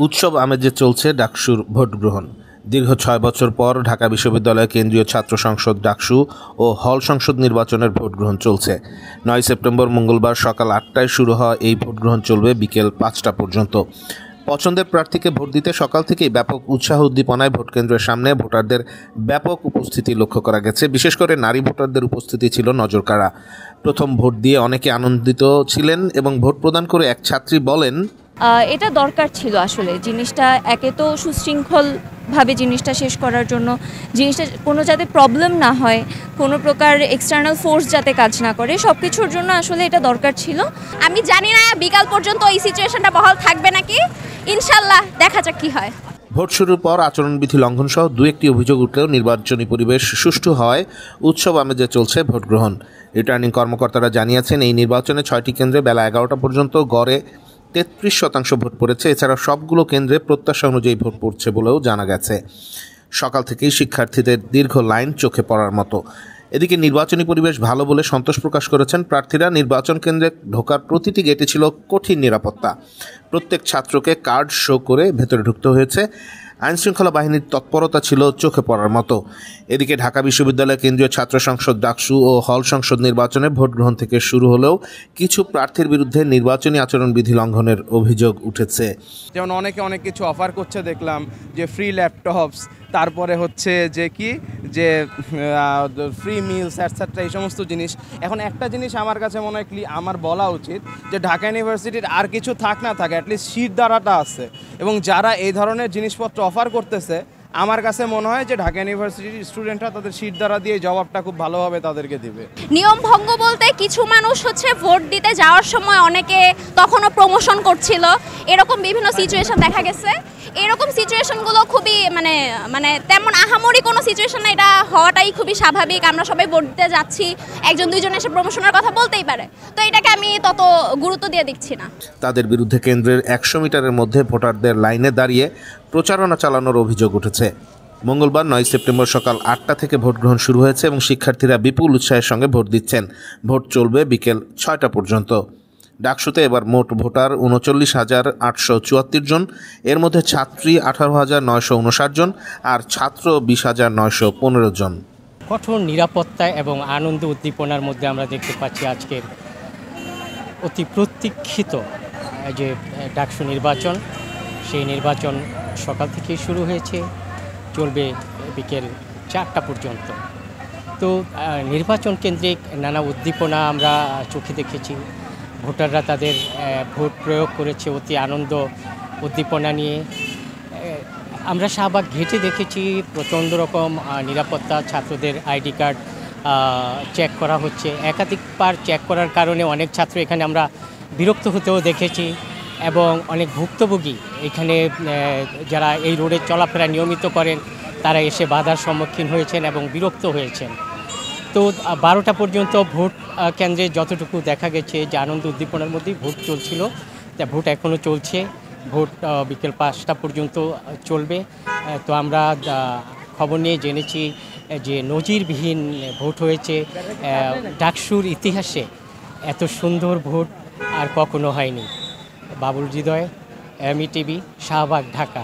উৎসব আমেজে চলছে ডাকসুর ভোট গ্রহণ। দীর্ঘ ৬ বছর পর ঢাকা বিশ্ববিদ্যালয় কেন্দ্রীয় ছাত্র সংসদ ডাকসু ও হল সংসদ নির্বাচনের ভোট গ্রহণ চলছে। ৯ সেপ্টেম্বর মঙ্গলবার সকাল ৮টায় শুরু হওয়া এই ভোট গ্রহণ চলবে বিকেল ৫টা পর্যন্ত। পছন্দের প্রার্থীকে ভোট দিতে সকাল থেকেই ব্যাপক উৎসাহ উদ্দীপনায় ভোট কেন্দ্রের সামনে ভোটারদের ব্যাপক উপস্থিতি লক্ষ্য করা গেছে। বিশেষ করে নারী ভোটারদের উপস্থিতি ছিল নজরকাড়া। প্রথম ভোট দিয়ে অনেকে আনন্দিত ছিলেন এবং ভোট প্রদান করে এক ছাত্রী বলেন, এটা দরকার ছিল আসলে জিনিসটা একে তো সুশৃঙ্খলভাবে জিনিসটা শেষ করার জন্য, জিনিসটা কোনো যাতে প্রবলেম না হয়, কোনো প্রকার এক্সটার্নাল ফোর্স যাতে কাজ না করে, সব কিছুর জন্য আসলে এটা দরকার ছিল। আমি জানি না বিকাল পর্যন্ত এই সিচুয়েশনটা বহাল থাকবে নাকি, ইনশাল্লাহ দেখা যাক কি হয়। ভোট শুরুর পর আচরণবিধি লঙ্ঘন সহ দু একটি অভিযোগ উঠলেও নির্বাচনী পরিবেশ সুষ্ঠু হওয়ায় উৎসব আমেজে চলছে ভোট গ্রহণ। রিটার্নিং কর্মকর্তারা জানিয়েছেন, এই নির্বাচনে 6টি কেন্দ্রে বেলা 11টা পর্যন্ত গড়ে 33% ভোট পড়েছে। এছাড়া সবগুলো কেন্দ্রে প্রত্যাশা অনুযায়ী ভোট পড়ছে বলেও জানা গেছে। সকাল থেকেই শিক্ষার্থীদের দীর্ঘ লাইন চোখে পড়ার মতো। এদিকে নির্বাচনী পরিবেশ ভালো বলে সন্তোষ প্রকাশ করেছেন প্রার্থীরা। নির্বাচন কেন্দ্রে ঢোকার প্রতিটি গেটে ছিল কঠিন নিরাপত্তা। প্রত্যেক ছাত্রকে কার্ড শো করে ভেতরে ঢুকতে হয়েছে। আইনশৃঙ্খলা বাহিনীর তৎপরতা ছিল চোখে পড়ার মতো। এদিকে ঢাকা বিশ্ববিদ্যালয় কেন্দ্রীয় ছাত্র সংসদ ডাকসু ও হল সংসদ নির্বাচনে ভোট গ্রহণ থেকে শুরু হলেও কিছু প্রার্থীর বিরুদ্ধে নির্বাচনী আচরণবিধি লঙ্ঘনের অভিযোগ উঠেছে। যেমন অনেকে অনেক কিছু অফার করছে, দেখলাম যে ফ্রি ল্যাপটপস, তারপরে হচ্ছে যে কি যে ফ্রি মিলস অ্যাটসেট্রা, এই সমস্ত জিনিস। এখন একটা জিনিস আমার কাছে মনে হয় আমার বলা উচিত যে ঢাকা ইউনিভার্সিটির আর কিছু থাক না থাকে, অ্যাটলিস্ট শীট দ্বারাটা আছে, এবং যারা এই ধরনের জিনিসপত্র অফার করতেছে আমার কাছে মনে হয় যে ঢাকা ইউনিভার্সিটির স্টুডেন্টরা তাদের শীট দ্বারা দিয়ে জবাবটা খুব ভালোভাবে তাদেরকে দিবে। নিয়ম ভঙ্গ বলতে কিছু মানুষ হচ্ছে ভোট দিতে যাওয়ার সময় অনেকে তখনও প্রমোশন করছিল, এরকম বিভিন্ন সিচুয়েশন দেখা গেছে। এরকম সিচুয়েশনগুলো খুবই মানে তেমন আহামরি কোনো সিচুয়েশন না, এটা হওয়াটাই খুবই স্বাভাবিক। আমরা সবাই ভোট দিতে যাচ্ছি, একজন দুইজন এসে প্রমোশনের কথা বলতেই পারে, তো এটাকে আমি তত গুরুত্ব দিয়ে দেখছি না। তাদের বিরুদ্ধে কেন্দ্রের 100 মিটারের মধ্যে ভোটারদের লাইনে দাঁড়িয়ে প্রচারণা চালানোর অভিযোগ উঠেছে। মঙ্গলবার 9 সেপ্টেম্বর সকাল 8টা থেকে ভোট গ্রহণ শুরু হয়েছে এবং শিক্ষার্থীরা বিপুল উৎসাহের সঙ্গে ভোট দিচ্ছেন। ভোট চলবে বিকেল 6টা পর্যন্ত। ডাকসুতে এবার মোট ভোটার 39,874 জন। এর মধ্যে ছাত্রী 18,959 জন আর ছাত্র 20,915 জন। কঠোর নিরাপত্তা এবং আনন্দ উদ্দীপনার মধ্যে আমরা দেখতে পাচ্ছি আজকের অতি প্রতীক্ষিত যে ডাকসু নির্বাচন, সেই নির্বাচন সকাল থেকেই শুরু হয়েছে, চলবে বিকেল 4টা পর্যন্ত। তো নির্বাচন কেন্দ্রিক নানা উদ্দীপনা আমরা চোখে দেখেছি। ভোটাররা তাদের ভোট প্রয়োগ করেছে অতি আনন্দ উদ্দীপনা নিয়ে। আমরা শাহবাগ ঘেটে দেখেছি প্রচণ্ড রকম নিরাপত্তা, ছাত্রদের আইডি কার্ড চেক করা হচ্ছে। একাধিকবার চেক করার কারণে অনেক ছাত্র এখানে আমরা বিরক্ত হতেও দেখেছি, এবং অনেক ভুক্তভোগী এখানে যারা এই রোডে চলাফেরা নিয়মিত করেন তারা এসে বাধার সম্মুখীন হয়েছেন এবং বিরক্ত হয়েছেন। তো 12টা পর্যন্ত ভোট কেন্দ্রে যতটুকু দেখা গেছে যে আনন্দ উদ্দীপনার মধ্যেই ভোট চলছিল, তা ভোট এখনও চলছে। ভোট বিকেল 5টা পর্যন্ত চলবে। তো আমরা খবর নিয়ে জেনেছি যে নজিরবিহীন ভোট হয়েছে। ডাকসুর ইতিহাসে এত সুন্দর ভোট আর কখনো হয়নি। বাবুল হৃদয়, এমই টিভি, শাহবাগ, ঢাকা।